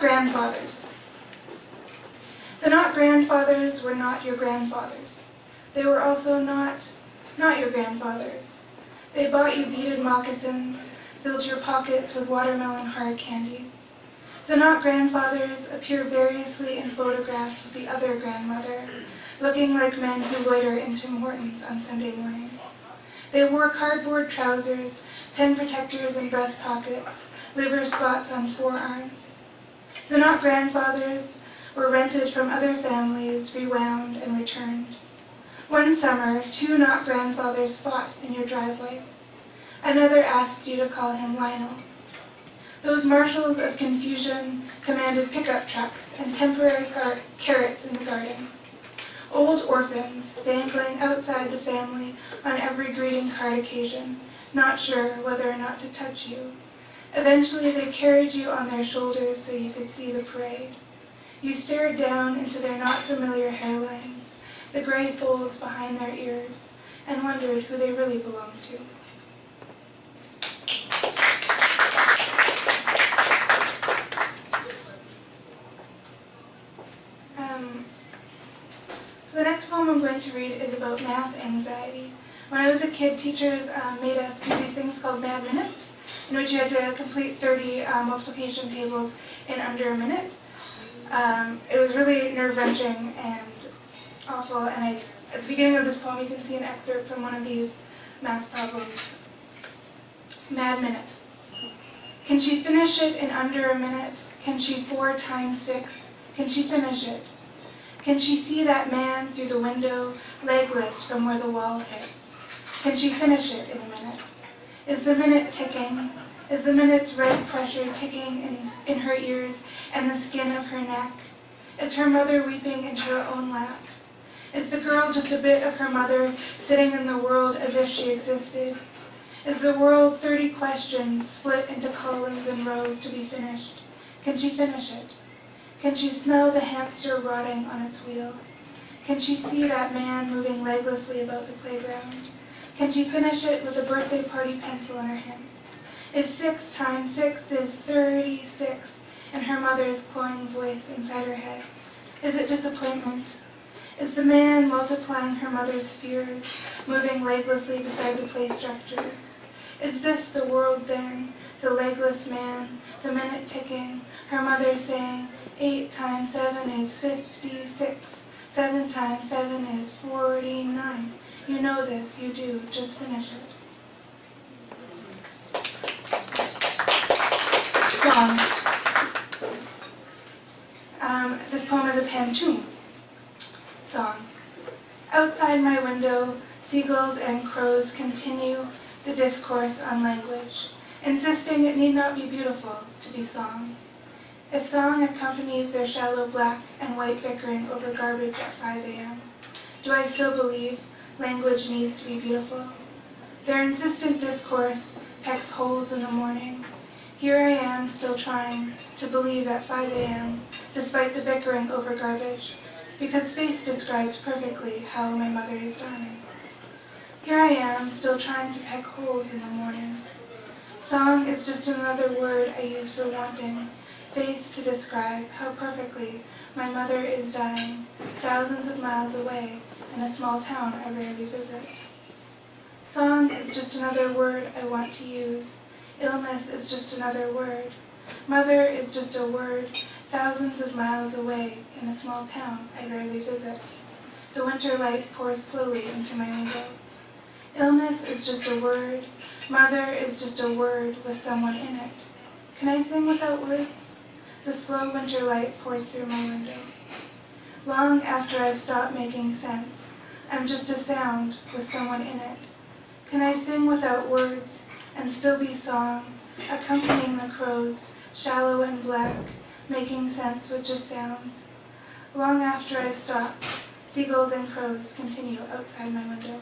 Grandfathers. The not grandfathers were not your grandfathers. They were also not your grandfathers. They bought you beaded moccasins, filled your pockets with watermelon hard candies. The not grandfathers appear variously in photographs with the other grandmother, looking like men who loiter in Tim Hortons on Sunday mornings. They wore cardboard trousers, pen protectors in breast pockets, liver spots on forearms. The not grandfathers were rented from other families, rewound and returned. One summer, 2 not grandfathers fought in your driveway. Another asked you to call him Lionel. Those marshals of confusion commanded pickup trucks and temporary carrots in the garden. Old orphans dangling outside the family on every greeting card occasion, not sure whether or not to touch you. Eventually they carried you on their shoulders so you could see the parade. You stared down into their not familiar hairlines, the gray folds behind their ears, and wondered who they really belonged to. So the next poem I'm going to read is about math anxiety. When I was a kid, teachers made us do these things called mad minutes, in which you had to complete 30 multiplication tables in under a minute. It was really nerve-wrenching and awful, and at the beginning of this poem you can see an excerpt from one of these math problems. Mad minute. Can she finish it in under a minute? Can she 4 times 6? Can she finish it? Can she see that man through the window, legless from where the wall hits? Can she finish it in a minute? Is the minute ticking? Is the minute's red pressure ticking in her ears and the skin of her neck? Is her mother weeping into her own lap? Is the girl just a bit of her mother sitting in the world as if she existed? Is the world 30 questions split into columns and rows to be finished? Can she finish it? Can she smell the hamster rotting on its wheel? Can she see that man moving leglessly about the playground? Can she finish it with a birthday party pencil in her hand? Is 6 times 6 is 36 in her mother's cloying voice inside her head? Is it disappointment? Is the man multiplying her mother's fears, moving leglessly beside the play structure? Is this the world then, the legless man, the minute ticking, her mother saying, 8 times 7 is 56, 7 times 7 is 49. You know this, you do, just finish it. Song. This poem is a pantoum song. Outside my window, seagulls and crows continue the discourse on language, insisting it need not be beautiful to be song. If song accompanies their shallow black and white bickering over garbage at 5 a.m., do I still believe language needs to be beautiful? Their insistent discourse pecks holes in the morning. Here I am still trying to believe at 5 a.m., despite the bickering over garbage, because faith describes perfectly how my mother is dying. Here I am still trying to peck holes in the morning. Song is just another word I use for wanting faith to describe how perfectly my mother is dying, thousands of miles away in a small town I rarely visit. Song is just another word I want to use. Illness is just another word. Mother is just a word, thousands of miles away in a small town I rarely visit. The winter light pours slowly into my window. Illness is just a word. Mother is just a word with someone in it. Can I sing without words? The slow winter light pours through my window. Long after I've stopped making sense, I'm just a sound with someone in it. Can I sing without words and still be song, accompanying the crows, shallow and black, making sense with just sounds? Long after I've stopped, seagulls and crows continue outside my window.